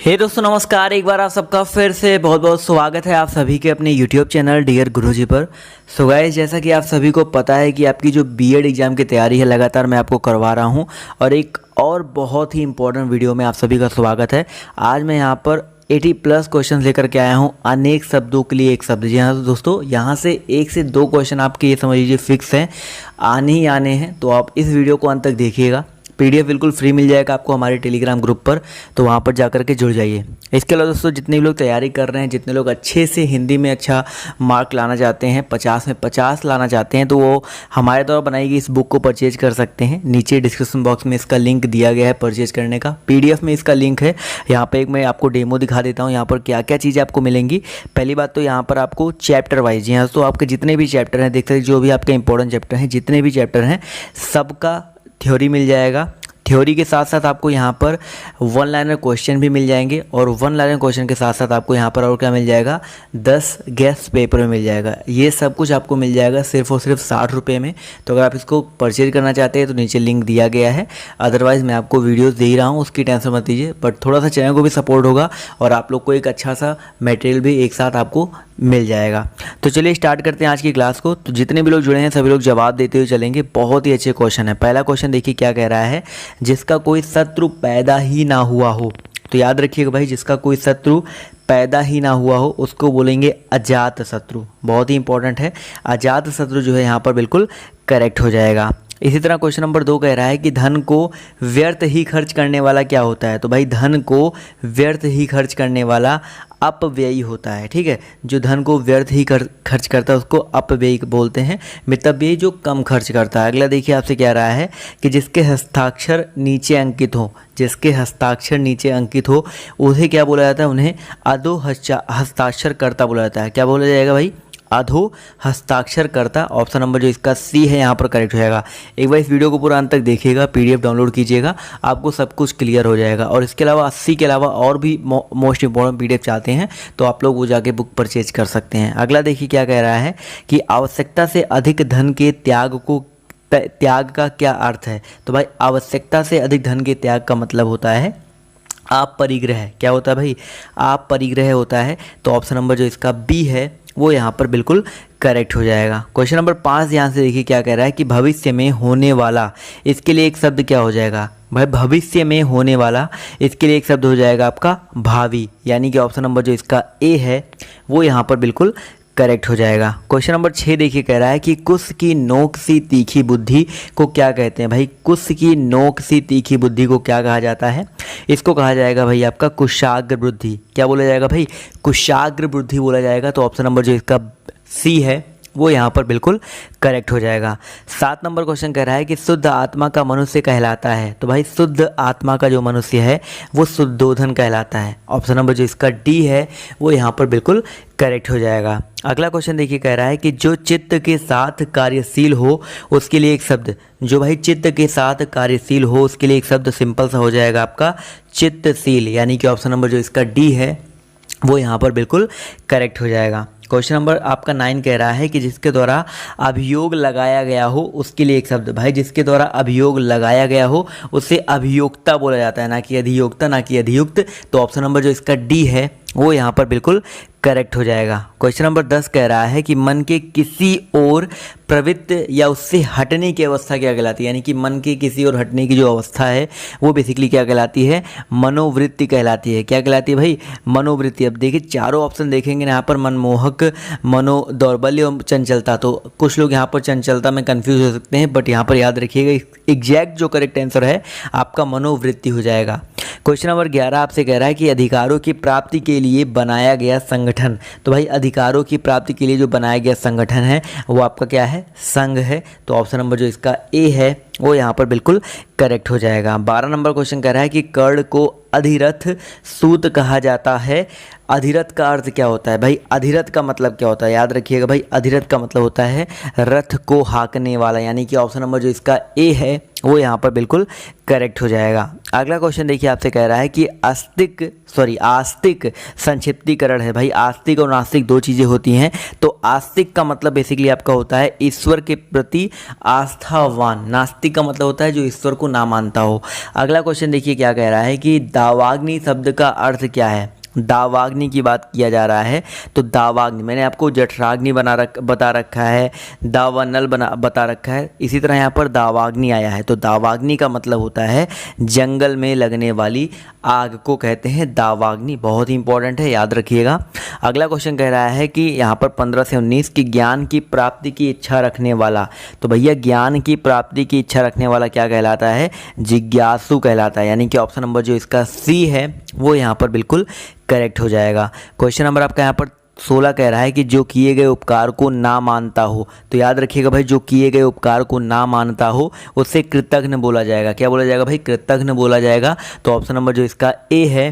हे दोस्तों नमस्कार। एक बार आप सबका फिर से बहुत बहुत स्वागत है आप सभी के अपने YouTube चैनल डियर गुरुजी पर। सो गाइस, जैसा कि आप सभी को पता है कि आपकी जो बीएड एग्ज़ाम की तैयारी है लगातार मैं आपको करवा रहा हूं और एक और बहुत ही इंपॉर्टेंट वीडियो में आप सभी का स्वागत है। आज मैं यहां पर 80+ क्वेश्चन लेकर के आया हूं अनेक शब्दों के लिए एक शब्द। जी हाँ दोस्तों, यहाँ से 1 से 2 क्वेश्चन आपके ये समझ लीजिए फिक्स हैं, आने ही आने हैं। तो आप इस वीडियो को अंत तक देखिएगा। पीडीएफ बिल्कुल फ्री मिल जाएगा आपको हमारे टेलीग्राम ग्रुप पर, तो वहाँ पर जाकर के जुड़ जाइए। इसके अलावा दोस्तों, जितने भी लोग तैयारी कर रहे हैं, जितने लोग अच्छे से हिंदी में अच्छा मार्क लाना चाहते हैं, 50 में 50 लाना चाहते हैं, तो वो हमारे द्वारा बनाई गई इस बुक को परचेज कर सकते हैं। नीचे डिस्क्रिप्शन बॉक्स में इसका लिंक दिया गया है परचेज करने का। पीडीएफ में इसका लिंक है। यहाँ पर एक मैं आपको डेमो दिखा देता हूँ यहाँ पर क्या क्या चीज़ें आपको मिलेंगी। पहली बात तो यहाँ पर आपको चैप्टर वाइज, यहाँ तो आपके जितने भी चैप्टर हैं देख सकते, जो भी आपके इंपॉर्टेंट चैप्टर हैं, जितने भी चैप्टर हैं सबका थ्योरी मिल जाएगा। थ्योरी के साथ साथ आपको यहाँ पर 1 लाइनर क्वेश्चन भी मिल जाएंगे और 1 लाइनर क्वेश्चन के साथ साथ आपको यहाँ पर और क्या मिल जाएगा, 10 गेस्ट पेपर में मिल जाएगा। ये सब कुछ आपको मिल जाएगा सिर्फ और सिर्फ 60 रुपये में। तो अगर आप इसको परचेज करना चाहते हैं तो नीचे लिंक दिया गया है। अदरवाइज़ मैं आपको वीडियोज़ दे ही रहा हूँ, उसकी टेंशन मत लीजिए। बट थोड़ा सा चैनल को भी सपोर्ट होगा और आप लोग को एक अच्छा सा मटेरियल भी एक साथ आपको मिल जाएगा। तो चलिए स्टार्ट करते हैं आज की क्लास को। तो जितने भी लोग जुड़े हैं सभी लोग जवाब देते हुए चलेंगे। बहुत ही अच्छे क्वेश्चन है। पहला क्वेश्चन देखिए क्या कह रहा है, जिसका कोई शत्रु पैदा ही ना हुआ हो। तो याद रखिएगा भाई, जिसका कोई शत्रु पैदा ही ना हुआ हो उसको बोलेंगे अजात शत्रु। बहुत ही इंपॉर्टेंट है, अजात शत्रु जो है यहाँ पर बिल्कुल करेक्ट हो जाएगा। इसी तरह क्वेश्चन नंबर 2 कह रहा है कि धन को व्यर्थ ही खर्च करने वाला क्या होता है। तो भाई धन को व्यर्थ ही खर्च करने वाला अपव्ययी होता है। ठीक है, जो धन को व्यर्थ ही खर्च करता है उसको अपव्ययी बोलते हैं। मितव्ययी जो कम खर्च करता है। अगला देखिए आपसे कह रहा है कि जिसके हस्ताक्षर नीचे अंकित हो, जिसके हस्ताक्षर नीचे अंकित हो उसे क्या बोला जाता है, उन्हें अधो हस्ताक्षरकर्ता बोला जाता है। क्या बोला जाएगा भाई, अधो हस्ताक्षरकर्ता। ऑप्शन नंबर जो इसका सी है यहाँ पर करेक्ट हो जाएगा। एक बार इस वीडियो को पूरा अंत तक देखिएगा, पीडीएफ डाउनलोड कीजिएगा, आपको सब कुछ क्लियर हो जाएगा। और इसके अलावा 80 के अलावा और भी मोस्ट इंपॉर्टेंट पीडीएफ चाहते हैं तो आप लोग वो जाके बुक परचेज कर सकते हैं। अगला देखिए क्या कह रहा है कि आवश्यकता से अधिक धन के त्याग का क्या अर्थ है। तो भाई आवश्यकता से अधिक धन के त्याग का मतलब होता है आप परिग्रह। क्या होता है भाई, आप परिग्रह होता है। तो ऑप्शन नंबर जो इसका बी है वो यहाँ पर बिल्कुल करेक्ट हो जाएगा। क्वेश्चन नंबर 5 यहाँ से देखिए क्या कह रहा है कि भविष्य में होने वाला, इसके लिए एक शब्द क्या हो जाएगा भाई, भविष्य में होने वाला, इसके लिए एक शब्द हो जाएगा आपका भावी। यानी कि ऑप्शन नंबर जो इसका ए है वो यहाँ पर बिल्कुल करेक्ट हो जाएगा। क्वेश्चन नंबर 6 देखिए कह रहा है कि कुश की नोक सी तीखी बुद्धि को क्या कहते हैं। भाई कुश की नोक सी तीखी बुद्धि को क्या कहा जाता है, इसको कहा जाएगा भाई आपका कुशाग्र बुद्धि। क्या बोला जाएगा भाई, कुशाग्र बुद्धि बोला जाएगा। तो ऑप्शन नंबर जो इसका सी है वो यहाँ पर बिल्कुल करेक्ट हो जाएगा। 7 नंबर क्वेश्चन कह रहा है कि शुद्ध आत्मा का मनुष्य कहलाता है। तो भाई शुद्ध आत्मा का जो मनुष्य है वो शुद्धोधन कहलाता है। ऑप्शन नंबर जो इसका डी है वो यहाँ पर बिल्कुल करेक्ट हो जाएगा। अगला क्वेश्चन देखिए कह रहा है कि जो चित्त के साथ कार्यशील हो उसके लिए एक शब्द, जो भाई चित्त के साथ कार्यशील हो उसके लिए एक शब्द सिंपल सा हो जाएगा आपका चित्तशील। यानी कि ऑप्शन नंबर जो इसका डी है वो यहाँ पर बिल्कुल करेक्ट हो जाएगा। क्वेश्चन नंबर आपका 9 कह रहा है कि जिसके द्वारा अभियोग लगाया गया हो उसके लिए एक शब्द। भाई जिसके द्वारा अभियोग लगाया गया हो उसे अभियोक्ता बोला जाता है, ना कि अधियोक्ता, ना कि अधियुक्त। तो ऑप्शन नंबर जो इसका डी है वो यहाँ पर बिल्कुल करेक्ट हो जाएगा। क्वेश्चन नंबर 10 कह रहा है कि मन के किसी और प्रवृत्ति या उससे हटने की अवस्था क्या कहलाती है। यानी कि मन के किसी और हटने की जो अवस्था है वो बेसिकली क्या कहलाती है, मनोवृत्ति कहलाती है। क्या कहलाती है भाई, मनोवृत्ति। अब देखिए चारों ऑप्शन देखेंगे यहाँ पर, मनमोहक, मनो दौर्बल्य और चंचलता। तो कुछ लोग यहाँ पर चंचलता में कंफ्यूज हो सकते हैं, बट यहाँ पर याद रखिएगा एग्जैक्ट जो करेक्ट आंसर है आपका मनोवृत्ति हो जाएगा। क्वेश्चन नंबर 11 आपसे कह रहा है कि अधिकारों की प्राप्ति के लिए बनाया गया संगठन। तो भाई अधिकारों की प्राप्ति के लिए जो बनाया गया संगठन है वो आपका क्या है, संघ है। तो ऑप्शन नंबर जो इसका ए है वो यहाँ पर बिल्कुल करेक्ट हो जाएगा। 12 नंबर क्वेश्चन कह रहा है कि कर्ण को अधिरथ सूत कहा जाता है। अधिरथ का अर्थ क्या होता है भाई, अधिरथ का मतलब क्या होता है, याद रखिएगा भाई अधिरथ का मतलब होता है रथ को हाँकने वाला। यानी कि ऑप्शन नंबर जो इसका ए है वो यहाँ पर बिल्कुल करेक्ट हो जाएगा। अगला क्वेश्चन देखिए आपसे कह रहा है कि आस्तिक संक्षिप्तीकरण है। भाई आस्तिक और नास्तिक 2 चीज़ें होती हैं। तो आस्तिक का मतलब बेसिकली आपका होता है ईश्वर के प्रति आस्थावान, नास्तिक का मतलब होता है जो ईश्वर को ना मानता हो। अगला क्वेश्चन देखिए क्या कह रहा है कि दावाग्नि शब्द का अर्थ क्या है? दावाग्नि की बात किया जा रहा है तो दावाग्नि, मैंने आपको जठराग्नि बता रखा है, दावानल बता रखा है, इसी तरह यहाँ पर दावाग्नि आया है। तो दावाग्नि का मतलब होता है जंगल में लगने वाली आग को कहते हैं दावाग्नि। बहुत ही इंपॉर्टेंट है, याद रखिएगा। अगला क्वेश्चन कह रहा है कि यहाँ पर 15 से 19 की ज्ञान की प्राप्ति की इच्छा रखने वाला, तो भैया ज्ञान की प्राप्ति की इच्छा रखने वाला क्या कहलाता है? जिज्ञासु कहलाता है। यानी कि ऑप्शन नंबर जो इसका सी है वो यहाँ पर बिल्कुल करेक्ट हो जाएगा। क्वेश्चन नंबर आपका यहाँ पर 16 कह रहा है कि जो किए गए उपकार को ना मानता हो, तो याद रखिएगा भाई, जो किए गए उपकार को ना मानता हो उससे कृतघ्न बोला जाएगा। क्या बोला जाएगा भाई? कृतघ्न बोला जाएगा। तो ऑप्शन नंबर जो इसका ए है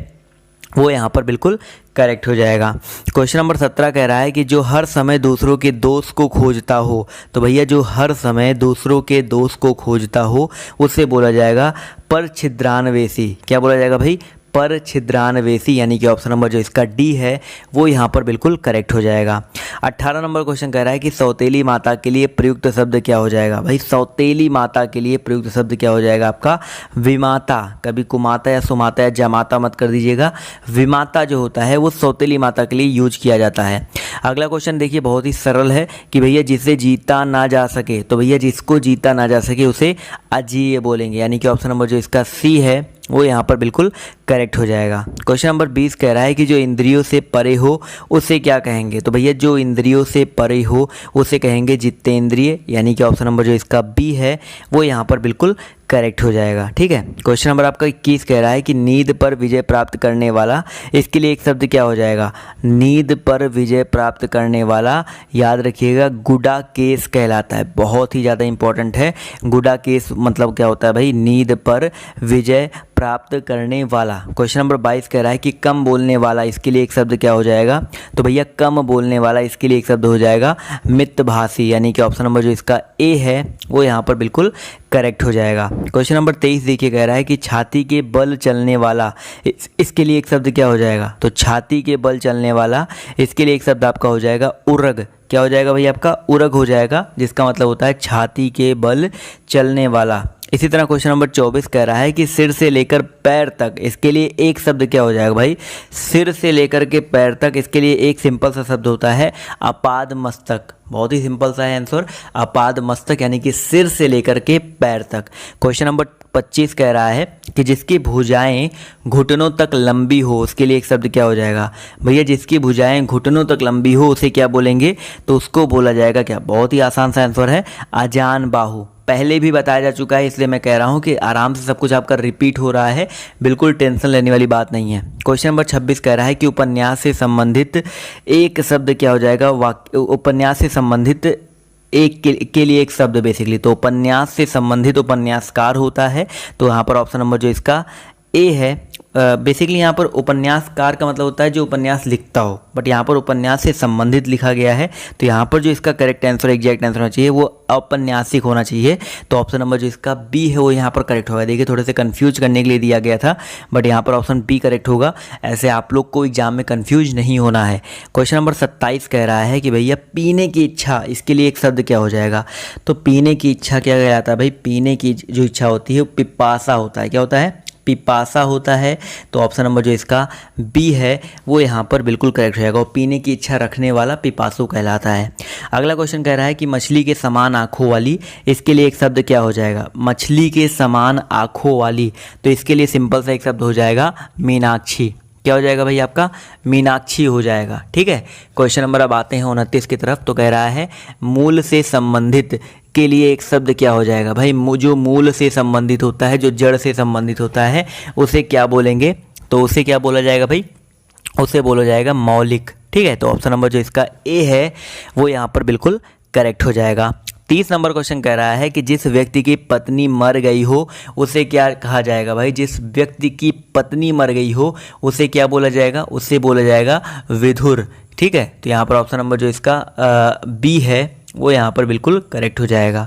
वो यहाँ पर बिल्कुल करेक्ट हो जाएगा। क्वेश्चन नंबर 17 कह रहा है कि जो हर समय दूसरों के दोष को खोजता हो, तो भैया जो हर समय दूसरों के दोष को खोजता हो उससे बोला जाएगा परछिद्रान्वेषी। क्या बोला जाएगा भाई? परछिद्रान्वेषी। यानी कि ऑप्शन नंबर जो इसका डी है वो यहाँ पर बिल्कुल करेक्ट हो जाएगा। 18 नंबर क्वेश्चन कह रहा है कि सौतेली माता के लिए प्रयुक्त शब्द क्या हो जाएगा? भाई सौतेली माता के लिए प्रयुक्त शब्द क्या हो जाएगा आपका? विमाता। कभी कुमाता या सुमाता या जमाता मत कर दीजिएगा। विमाता जो होता है वो सौतेली माता के लिए यूज किया जाता है। अगला क्वेश्चन देखिए, बहुत ही सरल है कि भैया जिसे जीता ना जा सके, तो भैया जिसको जीता ना जा सके उसे अजेय बोलेंगे। यानी कि ऑप्शन नंबर जो इसका सी है वो यहाँ पर बिल्कुल करेक्ट हो जाएगा। क्वेश्चन नंबर 20 कह रहा है कि जो इंद्रियों से परे हो उसे क्या कहेंगे? तो भैया जो इंद्रियों से परे हो उसे कहेंगे जितेंद्रिय। यानी कि ऑप्शन नंबर जो इसका बी है वो यहाँ पर बिल्कुल करेक्ट हो जाएगा। ठीक है। क्वेश्चन नंबर आपका 21 कह रहा है कि नींद पर विजय प्राप्त करने वाला, इसके लिए एक शब्द क्या हो जाएगा? नींद पर विजय प्राप्त करने वाला, याद रखिएगा, गुडाकेश कहलाता है। बहुत ही ज़्यादा इंपॉर्टेंट है। गुडाकेश मतलब क्या होता है भाई? नींद पर विजय प्राप्त करने वाला। क्वेश्चन नंबर 22 कह रहा है कि कम बोलने वाला, इसके लिए एक शब्द क्या हो जाएगा? तो भैया कम बोलने वाला, इसके लिए एक शब्द हो जाएगा मितभाषी। यानी कि ऑप्शन नंबर जो इसका ए है वो यहाँ पर बिल्कुल करेक्ट हो जाएगा। क्वेश्चन नंबर 23 देखिए, कह रहा है कि छाती के बल चलने वाला, इसके लिए एक शब्द क्या हो जाएगा? तो छाती के बल चलने वाला, इसके लिए एक शब्द आपका हो जाएगा उरग। क्या हो जाएगा भाई? आपका उरग हो जाएगा, जिसका मतलब होता है छाती के बल चलने वाला। इसी तरह क्वेश्चन नंबर 24 कह रहा है कि सिर से लेकर पैर तक, इसके लिए एक शब्द क्या हो जाएगा भाई? सिर से लेकर के पैर तक, इसके लिए एक सिंपल सा शब्द होता है अपाद मस्तक। बहुत ही सिंपल सा है आंसर, अपाद मस्तक, यानी कि सिर से लेकर के पैर तक। क्वेश्चन नंबर 25 कह रहा है कि जिसकी भुजाएं घुटनों तक लंबी हो, उसके लिए एक शब्द क्या हो जाएगा? भैया जिसकी भुजाएं घुटनों तक लंबी हो उसे क्या बोलेंगे? तो उसको बोला जाएगा क्या? बहुत ही आसान सा आंसर है अजान बाहु। पहले भी बताया जा चुका है, इसलिए मैं कह रहा हूँ कि आराम से सब कुछ आपका रिपीट हो रहा है, बिल्कुल टेंशन लेने वाली बात नहीं है। क्वेश्चन नंबर 26 कह रहा है कि उपन्यास से संबंधित एक शब्द क्या हो जाएगा? उपन्यास से संबंधित एक के लिए एक शब्द बेसिकली, तो उपन्यास से संबंधित उपन्यासकार होता है। तो यहाँ पर ऑप्शन नंबर जो इसका ए है, बेसिकली यहाँ पर उपन्यासकार का मतलब होता है जो उपन्यास लिखता हो, बट यहाँ पर उपन्यास से संबंधित लिखा गया है, तो यहाँ पर जो इसका करेक्ट आंसर, एग्जैक्ट आंसर होना चाहिए वो औपन्यासिक होना चाहिए। तो ऑप्शन नंबर जो इसका बी है वो यहाँ पर करेक्ट होगा। देखिए थोड़े से कंफ्यूज करने के लिए दिया गया था, बट यहाँ पर ऑप्शन बी करेक्ट होगा। ऐसे आप लोग को एग्जाम में कंफ्यूज नहीं होना है। क्वेश्चन नंबर 27 कह रहा है कि भैया पीने की इच्छा, इसके लिए एक शब्द क्या हो जाएगा? तो पीने की इच्छा क्या कहलाता है भाई? पीने की जो इच्छा होती है वो पिपासा होता है। क्या होता है? पिपासा होता है। तो ऑप्शन नंबर जो इसका बी है वो यहाँ पर बिल्कुल करेक्ट हो जाएगा। और पीने की इच्छा रखने वाला पिपासु कहलाता है। अगला क्वेश्चन कह रहा है कि मछली के समान आँखों वाली, इसके लिए एक शब्द क्या हो जाएगा? मछली के समान आँखों वाली, तो इसके लिए सिंपल सा एक शब्द हो जाएगा मीनाक्षी। क्या हो जाएगा भाई? आपका मीनाक्षी हो जाएगा। ठीक है। क्वेश्चन नंबर अब आते हैं 29 की तरफ। तो कह रहा है मूल से संबंधित के लिए एक शब्द क्या हो जाएगा भाई? जो मूल से संबंधित होता है, जो जड़ से संबंधित होता है, उसे क्या बोलेंगे? तो उसे क्या बोला जाएगा भाई? उसे बोला जाएगा मौलिक। ठीक है। तो ऑप्शन नंबर जो इसका ए है वो यहाँ पर बिल्कुल करेक्ट हो जाएगा। 30 नंबर क्वेश्चन कह रहा है कि जिस व्यक्ति की पत्नी मर गई हो उसे क्या कहा जाएगा भाई? जिस व्यक्ति की पत्नी मर गई हो उसे क्या बोला जाएगा? उसे बोला जाएगा विधुर। ठीक है। तो यहाँ पर ऑप्शन नंबर जो इसका बी है वो यहाँ पर बिल्कुल करेक्ट हो जाएगा।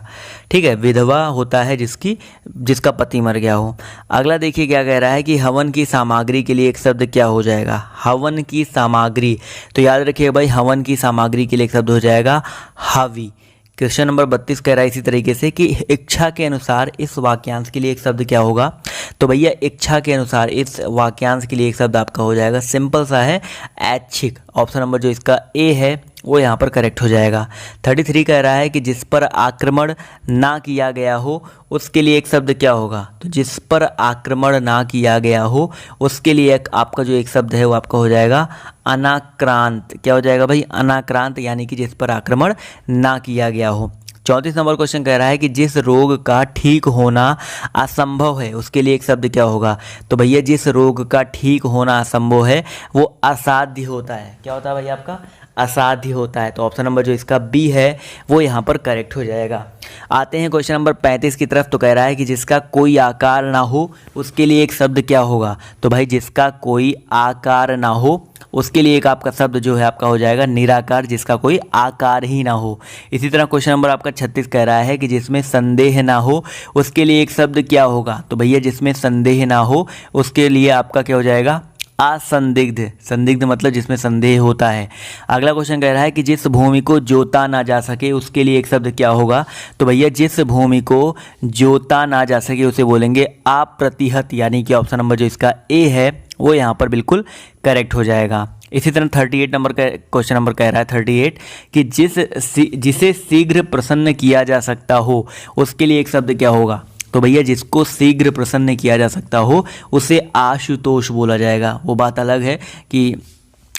ठीक है। विधवा होता है जिसका पति मर गया हो। अगला देखिए क्या कह रहा है कि हवन की सामग्री के लिए एक शब्द क्या हो जाएगा? हवन की सामग्री, तो याद रखिए भाई हवन की सामग्री के लिए एक शब्द हो जाएगा हावी। क्वेश्चन नंबर 32 कह रहा है इसी तरीके से कि इच्छा के अनुसार इस वाक्यांश के लिए एक शब्द क्या होगा? तो भैया इच्छा के अनुसार इस वाक्यांश के लिए एक शब्द आपका हो जाएगा, सिंपल सा है, ऐच्छिक। ऑप्शन नंबर जो इसका ए है वो यहाँ पर करेक्ट हो जाएगा। 33 कह रहा है कि जिस पर आक्रमण ना किया गया हो उसके लिए एक शब्द क्या होगा? तो जिस पर आक्रमण ना किया गया हो उसके लिए एक आपका जो एक शब्द है वो आपका हो जाएगा अनाक्रांत। क्या हो जाएगा भाई? अनाक्रांत, यानी कि जिस पर आक्रमण ना किया गया हो। 34 नंबर क्वेश्चन कह रहा है कि जिस रोग का ठीक होना असंभव है उसके लिए एक शब्द क्या होगा? तो भैया जिस रोग का ठीक होना असंभव है वो असाध्य होता है। क्या होता है भैया आपका? असाध्य होता है। तो ऑप्शन नंबर जो इसका बी है वो यहाँ पर करेक्ट हो जाएगा। आते हैं क्वेश्चन नंबर 35 की तरफ। तो कह रहा है कि जिसका कोई आकार ना हो उसके लिए एक शब्द क्या होगा? तो भाई जिसका कोई आकार ना हो उसके लिए एक आपका शब्द जो है आपका हो जाएगा निराकार, जिसका कोई आकार ही ना हो। इसी तरह क्वेश्चन नंबर आपका 36 कह रहा है कि जिसमें संदेह ना हो उसके लिए एक शब्द क्या होगा? तो भैया जिसमें संदेह ना हो उसके लिए आपका क्या हो जाएगा? असंदिग्ध। संदिग्ध मतलब जिसमें संदेह होता है। अगला क्वेश्चन कह रहा है कि जिस भूमि को जोता ना जा सके उसके लिए एक शब्द क्या होगा? तो भैया जिस भूमि को जोता ना जा सके उसे बोलेंगे अप्रतिहत, यानी कि ऑप्शन नंबर जो इसका ए है वो यहाँ पर बिल्कुल करेक्ट हो जाएगा। इसी तरह 38 नंबर का क्वेश्चन नंबर कह रहा है 38 कि जिसे शीघ्र प्रसन्न किया जा सकता हो उसके लिए एक शब्द क्या होगा? तो भैया जिसको शीघ्र प्रसन्न किया जा सकता हो उसे आशुतोष बोला जाएगा। वो बात अलग है कि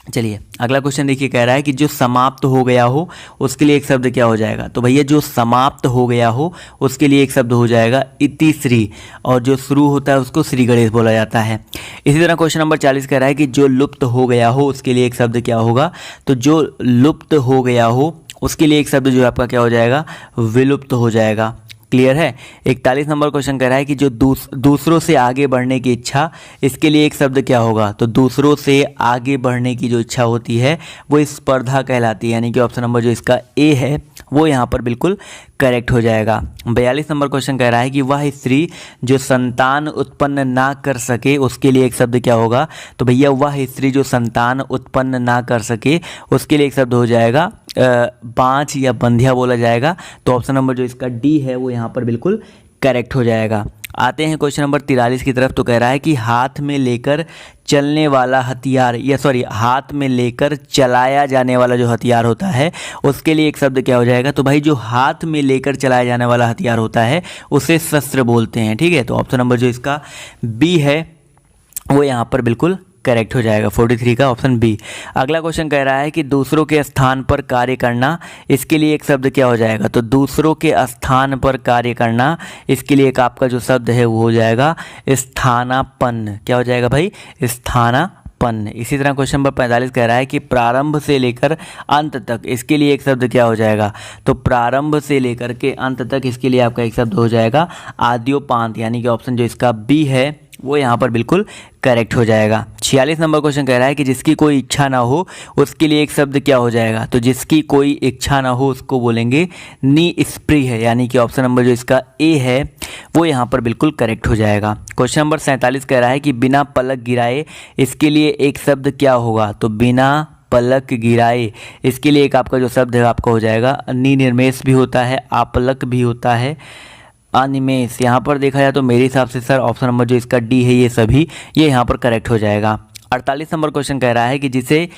चलिए अगला क्वेश्चन देखिए, कह रहा है कि जो समाप्त हो गया हो उसके लिए एक शब्द क्या हो जाएगा? तो भैया जो समाप्त हो गया हो उसके लिए एक शब्द हो जाएगा इतिश्री, और जो शुरू होता है उसको श्री गणेश बोला जाता है। इसी तरह क्वेश्चन नंबर 40 कह रहा है कि जो लुप्त हो गया हो उसके लिए एक शब्द क्या होगा? तो जो लुप्त हो गया हो उसके लिए एक शब्द जो है आपका क्या हो जाएगा? विलुप्त हो जाएगा। क्लियर है। 41 नंबर क्वेश्चन कह रहा है कि जो दूसरों से आगे बढ़ने की इच्छा, इसके लिए एक शब्द क्या होगा? तो दूसरों से आगे बढ़ने की जो इच्छा होती है वो स्पर्धा कहलाती है, यानी कि ऑप्शन नंबर जो इसका ए है वो यहाँ पर बिल्कुल करेक्ट हो जाएगा। 42 नंबर क्वेश्चन कह रहा है कि वह स्त्री जो संतान उत्पन्न ना कर सके उसके लिए एक शब्द क्या होगा? तो भैया वह स्त्री जो संतान उत्पन्न ना कर सके उसके लिए एक शब्द हो जाएगा बांझ या बंधिया बोला जाएगा। तो ऑप्शन नंबर जो इसका डी है वो यहाँ पर बिल्कुल करेक्ट हो जाएगा। आते हैं क्वेश्चन नंबर 43 की तरफ। तो कह रहा है कि हाथ में लेकर चलने वाला हथियार, या सॉरी हाथ में लेकर चलाया जाने वाला जो हथियार होता है उसके लिए एक शब्द क्या हो जाएगा? तो भाई जो हाथ में लेकर चलाया जाने वाला हथियार होता है उसे शस्त्र बोलते हैं। ठीक है, तो ऑप्शन नंबर जो इसका बी है वो यहाँ पर बिल्कुल करेक्ट हो जाएगा। 43 का ऑप्शन बी। अगला क्वेश्चन कह रहा है कि दूसरों के स्थान पर कार्य करना, इसके लिए एक शब्द क्या हो जाएगा? तो दूसरों के स्थान पर कार्य करना, इसके लिए एक आपका जो शब्द है वो हो जाएगा स्थानापन्न। क्या हो जाएगा भाई? स्थानापन्न। इसी तरह क्वेश्चन नंबर 45 कह रहा है कि प्रारंभ से लेकर अंत तक, इसके लिए एक शब्द क्या हो जाएगा? तो प्रारंभ से लेकर के अंत तक इसके लिए आपका एक शब्द हो जाएगा आद्योपांत, यानी कि ऑप्शन जो इसका बी है वो यहाँ पर बिल्कुल करेक्ट हो जाएगा। 46 नंबर क्वेश्चन कह रहा है कि जिसकी कोई इच्छा ना हो उसके लिए एक शब्द क्या हो जाएगा? तो जिसकी कोई इच्छा ना हो उसको बोलेंगे निस्पृह, यानी कि ऑप्शन नंबर जो इसका ए है वो यहाँ पर बिल्कुल करेक्ट हो जाएगा। क्वेश्चन नंबर 47 कह रहा है कि बिना पलक गिराए, इसके लिए एक शब्द क्या होगा? तो बिना पलक गिराए, इसके लिए एक आपका जो शब्द है आपका हो जाएगा निर्मेश भी होता है, आपलक भी होता है, अनिमेष। यहाँ पर देखा जाए तो मेरे हिसाब से सर ऑप्शन नंबर जो इसका डी है ये सभी ये यहाँ पर करेक्ट हो जाएगा। 48 नंबर क्वेश्चन कह रहा है कि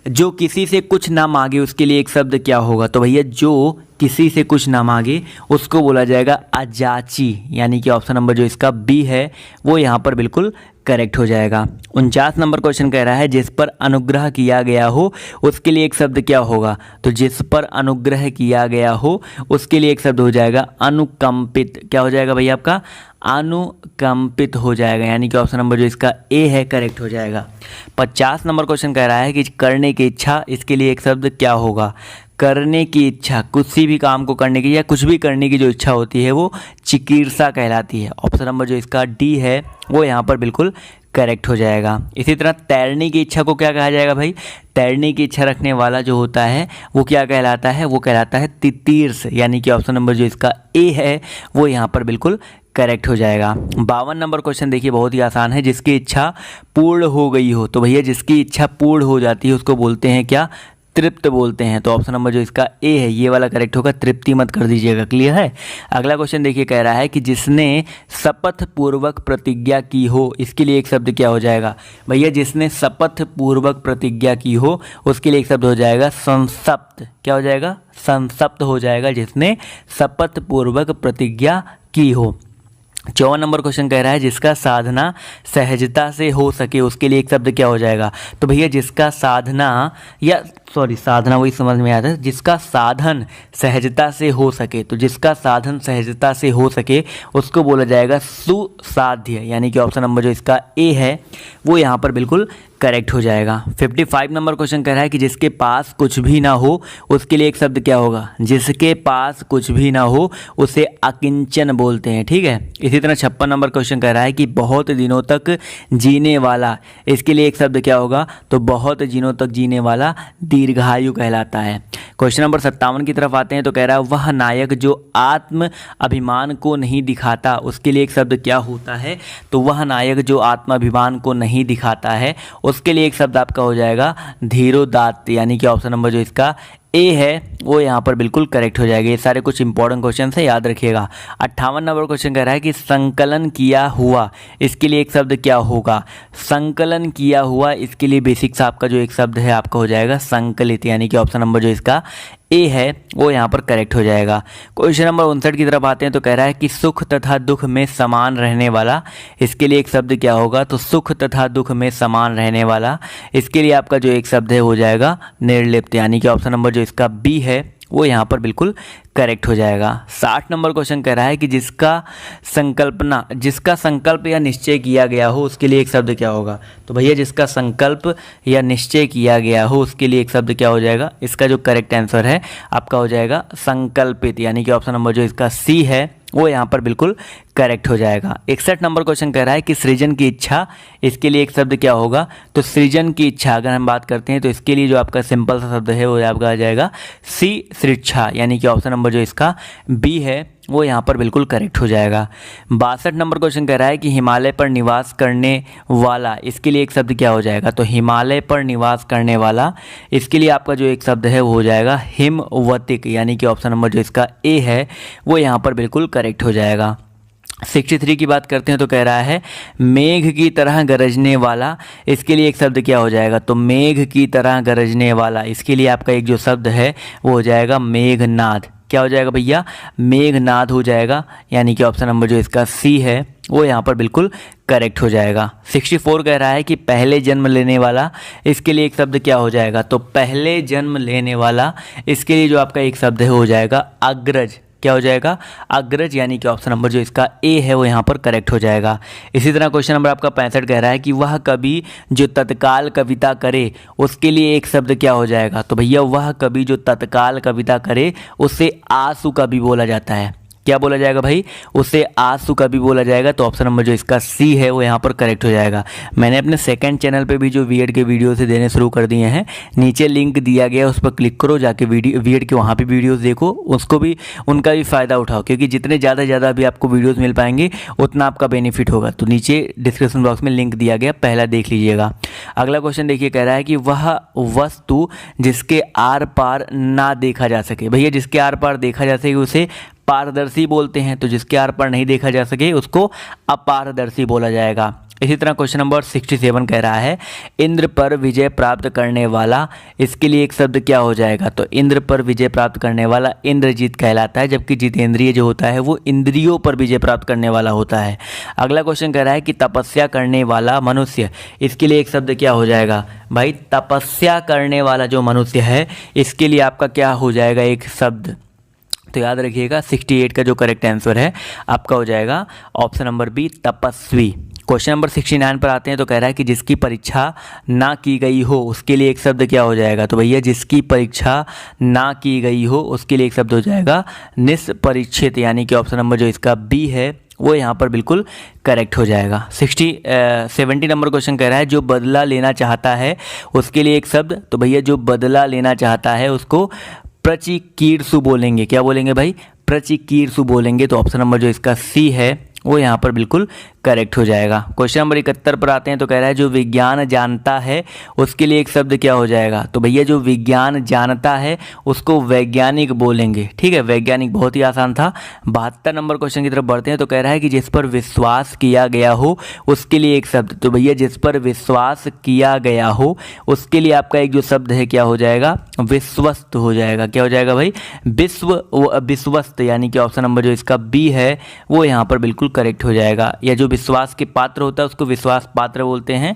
जो किसी से कुछ ना मांगे उसके लिए एक शब्द क्या होगा? तो भैया जो किसी से कुछ ना मांगे उसको बोला जाएगा अजाची, यानी कि ऑप्शन नंबर जो इसका बी है वो यहाँ पर बिल्कुल करेक्ट हो जाएगा। 49 नंबर क्वेश्चन कह रहा है जिस पर अनुग्रह किया गया हो उसके लिए एक शब्द क्या होगा? तो जिस पर अनुग्रह किया गया हो उसके लिए एक शब्द हो जाएगा अनुकंपित। क्या हो जाएगा भैया आपका? अनुकंपित हो जाएगा, यानी कि ऑप्शन नंबर जो इसका ए है करेक्ट हो जाएगा। 50 नंबर क्वेश्चन कह रहा है कि करने की इच्छा, इसके लिए एक शब्द क्या होगा? करने की इच्छा, किसी भी काम को करने की या कुछ भी करने की जो इच्छा होती है वो चिकीर्षा कहलाती है। ऑप्शन नंबर जो इसका डी है वो यहाँ पर बिल्कुल करेक्ट हो जाएगा। इसी तरह तैरने की इच्छा को क्या कहा जाएगा भाई? तैरने की इच्छा रखने वाला जो होता है वो क्या कहलाता है? वो कहलाता है तितीर्ष, यानी कि ऑप्शन नंबर जो इसका ए है वो यहाँ पर बिल्कुल करेक्ट हो जाएगा। 52 नंबर क्वेश्चन देखिए बहुत ही आसान है, जिसकी इच्छा पूर्ण हो गई हो। तो भैया जिसकी इच्छा पूर्ण हो जाती है उसको बोलते हैं क्या? तृप्त बोलते हैं। तो ऑप्शन नंबर जो इसका ए है ये वाला करेक्ट होगा, तृप्ति मत कर दीजिएगा। क्लियर है। अगला क्वेश्चन देखिए, कह रहा है कि जिसने शपथ पूर्वक प्रतिज्ञा की हो, इसके लिए एक शब्द क्या हो जाएगा भैया? जिसने शपथ पूर्वक प्रतिज्ञा की हो उसके लिए एक शब्द हो जाएगा संसप्त। क्या हो जाएगा? संसप्त हो जाएगा, जिसने शपथ पूर्वक प्रतिज्ञा की हो। 54 नंबर क्वेश्चन कह रहा है जिसका साधना सहजता से हो सके उसके लिए एक शब्द क्या हो जाएगा? तो भैया जिसका साधना साधना वही समझ में आता है, जिसका साधन सहजता से हो सके, तो जिसका साधन सहजता से हो सके उसको बोला जाएगा सुसाध्य, यानी कि ऑप्शन नंबर जो इसका ए है वो यहाँ पर बिल्कुल करेक्ट हो जाएगा। 55 नंबर क्वेश्चन कह रहा है कि जिसके पास कुछ भी ना हो उसके लिए एक शब्द क्या होगा? जिसके पास कुछ भी ना हो उसे अकिंचन बोलते हैं। ठीक है। इसी तरह 56 नंबर क्वेश्चन कह रहा है कि बहुत दिनों तक जीने वाला, इसके लिए एक शब्द क्या होगा? तो बहुत दिनों तक जीने वाला दीर्घायु कहलाता है। क्वेश्चन नंबर 57 की तरफ आते हैं तो कह रहा है वह नायक जो आत्म अभिमान को नहीं दिखाता उसके लिए एक शब्द क्या होता है? तो वह नायक जो आत्माभिमान को नहीं दिखाता है उसके लिए एक शब्द आपका हो जाएगा धीरोदात्त, यानी कि ऑप्शन नंबर जो इसका ए है वो यहाँ पर बिल्कुल करेक्ट हो जाएगा। ये सारे कुछ इंपॉर्टेंट क्वेश्चन है, याद रखिएगा। 58 नंबर क्वेश्चन कह रहा है कि संकलन किया हुआ, इसके लिए एक शब्द क्या होगा? संकलन किया हुआ, इसके लिए बेसिक सा आपका जो एक शब्द है आपका हो जाएगा संकलित, यानी कि ऑप्शन नंबर जो इसका ए है वो यहाँ पर करेक्ट हो जाएगा। क्वेश्चन नंबर 59 की तरफ आते हैं तो कह रहा है कि सुख तथा दुख में समान रहने वाला, इसके लिए एक शब्द क्या होगा? तो सुख तथा दुख में समान रहने वाला, इसके लिए आपका जो एक शब्द है हो जाएगा निर्लिप्त, यानी कि ऑप्शन नंबर जो इसका बी है वो यहाँ पर बिल्कुल करेक्ट हो जाएगा। 60 नंबर क्वेश्चन कह रहा है कि जिसका संकल्प या निश्चय किया गया हो उसके लिए एक शब्द क्या होगा? तो भैया जिसका संकल्प या निश्चय किया गया हो उसके लिए एक शब्द क्या हो जाएगा? इसका जो करेक्ट आंसर है आपका हो जाएगा संकल्पित, यानी कि ऑप्शन नंबर जो इसका सी है वो यहाँ पर बिल्कुल करेक्ट हो जाएगा। 61 नंबर क्वेश्चन कह रहा है कि सृजन की इच्छा, इसके लिए एक शब्द क्या होगा? तो सृजन की इच्छा अगर हम बात करते हैं तो इसके लिए जो आपका सिंपल सा शब्द है वो आपका आ जाएगा सी सृच्छा, यानी कि ऑप्शन नंबर जो इसका बी है वो यहाँ पर बिल्कुल करेक्ट हो जाएगा। 62 नंबर क्वेश्चन कह रहा है कि हिमालय पर निवास करने वाला, इसके लिए एक शब्द क्या हो जाएगा? तो हिमालय पर निवास करने वाला, इसके लिए आपका जो एक शब्द है वो हो जाएगा हिमवतिक, यानी कि ऑप्शन नंबर जो इसका ए है वो यहाँ पर बिल्कुल करेक्ट हो जाएगा। 63 की बात करते हैं तो कह रहा है मेघ की तरह गरजने वाला, इसके लिए एक शब्द क्या हो जाएगा? तो मेघ की तरह गरजने वाला, इसके लिए आपका एक जो शब्द है वो हो जाएगा मेघनाद। क्या हो जाएगा भैया? मेघनाद हो जाएगा, यानी कि ऑप्शन नंबर जो इसका सी है वो यहाँ पर बिल्कुल करेक्ट हो जाएगा। 64 कह रहा है कि पहले जन्म लेने वाला, इसके लिए एक शब्द क्या हो जाएगा? तो पहले जन्म लेने वाला, इसके लिए जो आपका एक शब्द है हो जाएगा अग्रज। क्या हो जाएगा? अग्रज, यानी कि ऑप्शन नंबर जो इसका ए है वो यहाँ पर करेक्ट हो जाएगा। इसी तरह क्वेश्चन नंबर आपका 65 कह रहा है कि वह कवि जो तत्काल कविता करे उसके लिए एक शब्द क्या हो जाएगा? तो भैया वह कवि जो तत्काल कविता करे उसे आंसू कवि बोला जाता है। क्या बोला जाएगा भाई? उसे आंसू कवि बोला जाएगा। तो ऑप्शन नंबर जो इसका सी है वो यहाँ पर करेक्ट हो जाएगा। मैंने अपने सेकंड चैनल पे भी जो बीएड के वीडियो से देने शुरू कर दिए हैं, नीचे लिंक दिया गया उस पर क्लिक करो, जाके बीएड के वहाँ पे वीडियोस देखो, उसको भी उनका भी फ़ायदा उठाओ, क्योंकि जितने ज़्यादा अभी आपको वीडियोज़ मिल पाएंगे उतना आपका बेनिफिट होगा। तो नीचे डिस्क्रिप्शन बॉक्स में लिंक दिया गया, पहला देख लीजिएगा। अगला क्वेश्चन देखिए, कह रहा है कि वह वस्तु जिसके आर पार ना देखा जा सके, भैया जिसके आर पार देखा जा सके उसे पारदर्शी बोलते हैं, तो जिसके आर पार नहीं देखा जा सके उसको अपारदर्शी बोला जाएगा। इसी तरह क्वेश्चन नंबर 67 कह रहा है इंद्र पर विजय प्राप्त करने वाला, इसके लिए एक शब्द क्या हो जाएगा? तो इंद्र पर विजय प्राप्त करने वाला इंद्रजीत कहलाता है, जबकि जितेंद्रिय जो होता है वो इंद्रियों पर विजय प्राप्त करने वाला होता है। अगला क्वेश्चन कह रहा है कि तपस्या करने वाला मनुष्य, इसके लिए एक शब्द क्या हो जाएगा? भाई तपस्या करने वाला जो मनुष्य है इसके लिए आपका क्या हो जाएगा एक शब्द? तो याद रखिएगा 68 का जो करेक्ट आंसर है आपका हो जाएगा ऑप्शन नंबर बी तपस्वी। क्वेश्चन नंबर 69 पर आते हैं तो कह रहा है कि जिसकी परीक्षा ना की गई हो उसके लिए एक शब्द क्या हो जाएगा? तो भैया जिसकी परीक्षा ना की गई हो उसके लिए एक शब्द हो जाएगा निष्परीक्षित, यानी कि ऑप्शन नंबर जो इसका बी है वो यहाँ पर बिल्कुल करेक्ट हो जाएगा। 70 नंबर क्वेश्चन कह रहा है जो बदला लेना चाहता है उसके लिए एक शब्द, तो भैया जो बदला लेना चाहता है उसको प्रचिकीर्षु बोलेंगे। क्या बोलेंगे भाई? प्रचिकीर्षु बोलेंगे। तो ऑप्शन नंबर जो इसका सी है वो यहाँ पर बिल्कुल करेक्ट हो जाएगा। क्वेश्चन नंबर 71 पर आते हैं तो कह रहा है जो विज्ञान जानता है उसके लिए एक शब्द क्या हो जाएगा। तो भैया जो विज्ञान जानता है उसको वैज्ञानिक बोलेंगे। ठीक है, वैज्ञानिक बहुत ही आसान था। 72 नंबर क्वेश्चन की तरफ बढ़ते हैं तो कह रहा है कि जिस पर विश्वास किया गया हो उसके लिए एक शब्द। तो भैया जिस पर विश्वास किया गया हो उसके लिए आपका एक जो शब्द है क्या हो जाएगा, विश्वस्त हो जाएगा। क्या हो जाएगा भाई, विश्वस्त, यानी कि ऑप्शन नंबर जो इसका बी है वो यहाँ पर बिल्कुल करेक्ट हो जाएगा। या जो विश्वास के पात्र होता है उसको विश्वास पात्र बोलते हैं,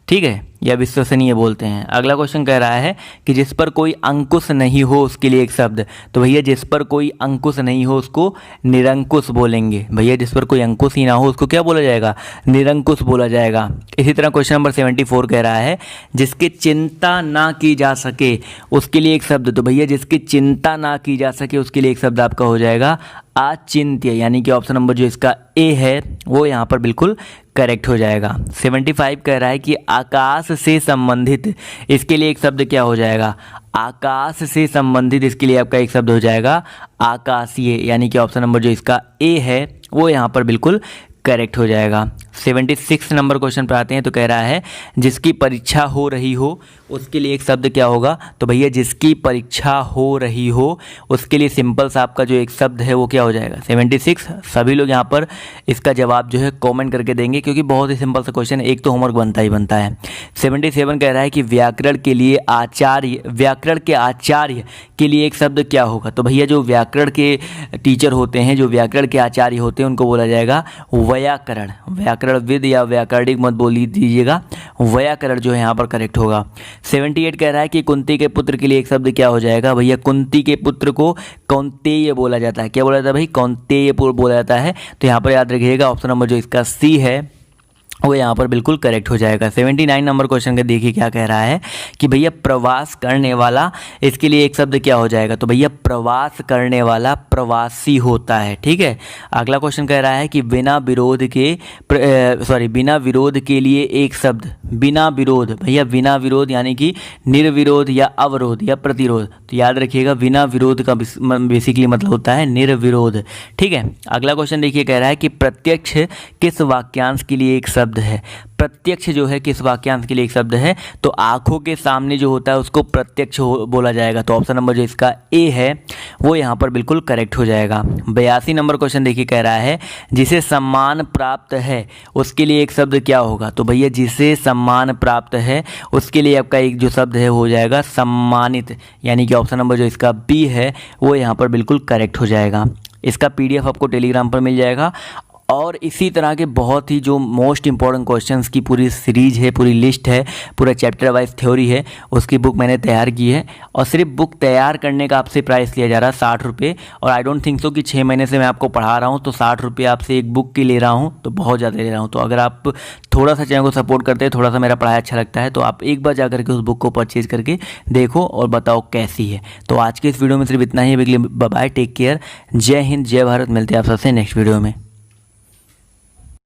ठीक है, या विश्वसनीय बोलते हैं। अगला क्वेश्चन कह रहा है कि जिस पर कोई अंकुश नहीं हो उसके लिए एक शब्द। तो भैया जिस पर कोई अंकुश नहीं हो उसको निरंकुश बोलेंगे। भैया जिस पर कोई अंकुश ही ना हो उसको क्या बोला जाएगा, निरंकुश बोला जाएगा। इसी तरह क्वेश्चन नंबर 74 कह रहा है जिसकी चिंता ना की जा सके उसके लिए एक शब्द। तो भैया जिसकी चिंता ना की जा सके उसके लिए एक शब्द आपका हो जाएगा अचिंत्य, यानी कि ऑप्शन नंबर जो इसका ए है वो यहाँ पर बिल्कुल करेक्ट हो जाएगा। 75 कह रहा है कि आकाश से संबंधित इसके लिए एक शब्द क्या हो जाएगा, आकाश से संबंधित इसके लिए आपका एक शब्द हो जाएगा आकाशीय, यानी कि ऑप्शन नंबर जो इसका ए है वो यहाँ पर बिल्कुल करेक्ट हो जाएगा। 76 नंबर क्वेश्चन पर आते हैं तो कह रहा है जिसकी परीक्षा हो रही हो उसके लिए एक शब्द क्या होगा। तो भैया जिसकी परीक्षा हो रही हो उसके लिए सिंपल सा आपका जो एक शब्द है वो क्या हो जाएगा 76। सभी लोग यहाँ पर इसका जवाब जो है कमेंट करके देंगे क्योंकि बहुत ही सिंपल सा क्वेश्चन है, एक तो होमवर्क बनता ही बनता है। 77 कह रहा है कि व्याकरण के लिए आचार्य, व्याकरण के आचार्य के लिए एक शब्द क्या होगा। तो भैया जो व्याकरण के टीचर होते हैं, जो व्याकरण के आचार्य होते हैं उनको बोला जाएगा व्याकरण, व्याकरणविद या व्याकरणिक मत बोल दीजिएगा, व्याकरण जो है यहाँ पर करेक्ट होगा। 78 कह रहा है कि कुंती के पुत्र के लिए एक शब्द क्या हो जाएगा। भैया कुंती के पुत्र को कौंतेय बोला जाता है। क्या बोला जाता है भाई, कौंतेय बोला जाता है। तो यहाँ पर याद रखिएगा ऑप्शन नंबर जो इसका सी है वो यहाँ पर बिल्कुल करेक्ट हो जाएगा। 79 नंबर क्वेश्चन का देखिए क्या कह रहा है कि भैया प्रवास करने वाला इसके लिए एक शब्द क्या हो जाएगा। तो भैया प्रवास करने वाला प्रवासी होता है। ठीक है, अगला क्वेश्चन कह रहा है कि बिना विरोध के लिए एक शब्द, बिना विरोध, भैया बिना विरोध यानी कि निर्विरोध या अवरोध या प्रतिरोध। तो याद रखिएगा बिना विरोध का बेसिकली मतलब होता है निर्विरोध। ठीक है, अगला क्वेश्चन देखिए कह रहा है कि प्रत्यक्ष किस वाक्यांश के लिए एक शब्द है। प्रत्यक्ष जो है किस वाक्यांश के लिए एक शब्द है। तो आंखों के सामने जो होता है उसको प्रत्यक्ष बोला जाएगा। तो ऑप्शन नंबर जो इसका ए है वो यहाँ पर बिल्कुल करेक्ट हो जाएगा। 82 नंबर क्वेश्चन देखिए कह रहा है जिसे सम्मान प्राप्त है उसके लिए एक शब्द क्या होगा। तो भैया जिसे सम्मान प्राप्त है उसके लिए आपका एक जो शब्द है हो जाएगा सम्मानित, यानी कि ऑप्शन नंबर जो इसका बी है वो यहाँ पर बिल्कुल करेक्ट हो जाएगा। इसका PDF आपको टेलीग्राम पर मिल जाएगा और इसी तरह के बहुत ही जो मोस्ट इंपॉर्टेंट क्वेश्चंस की पूरी सीरीज है, पूरी लिस्ट है, पूरा चैप्टर वाइज थ्योरी है, उसकी बुक मैंने तैयार की है। और सिर्फ बुक तैयार करने का आपसे प्राइस लिया जा रहा है 60 रुपये। और आई डोंट थिंक सो कि 6 महीने से मैं आपको पढ़ा रहा हूँ तो 60 रुपये आपसे एक बुक की ले रहा हूँ तो बहुत ज़्यादा ले रहा हूँ। तो अगर आप थोड़ा सा चैनल को सपोर्ट करते हैं, थोड़ा सा मेरा पढ़ाई अच्छा लगता है तो आप एक बार जा करके उस बुक को परचेज करके देखो और बताओ कैसी है। तो आज के इस वीडियो में सिर्फ इतना ही। बाय बाय, टेक केयर, जय हिंद, जय भारत। मिलते हैं आप सबसे नेक्स्ट वीडियो में।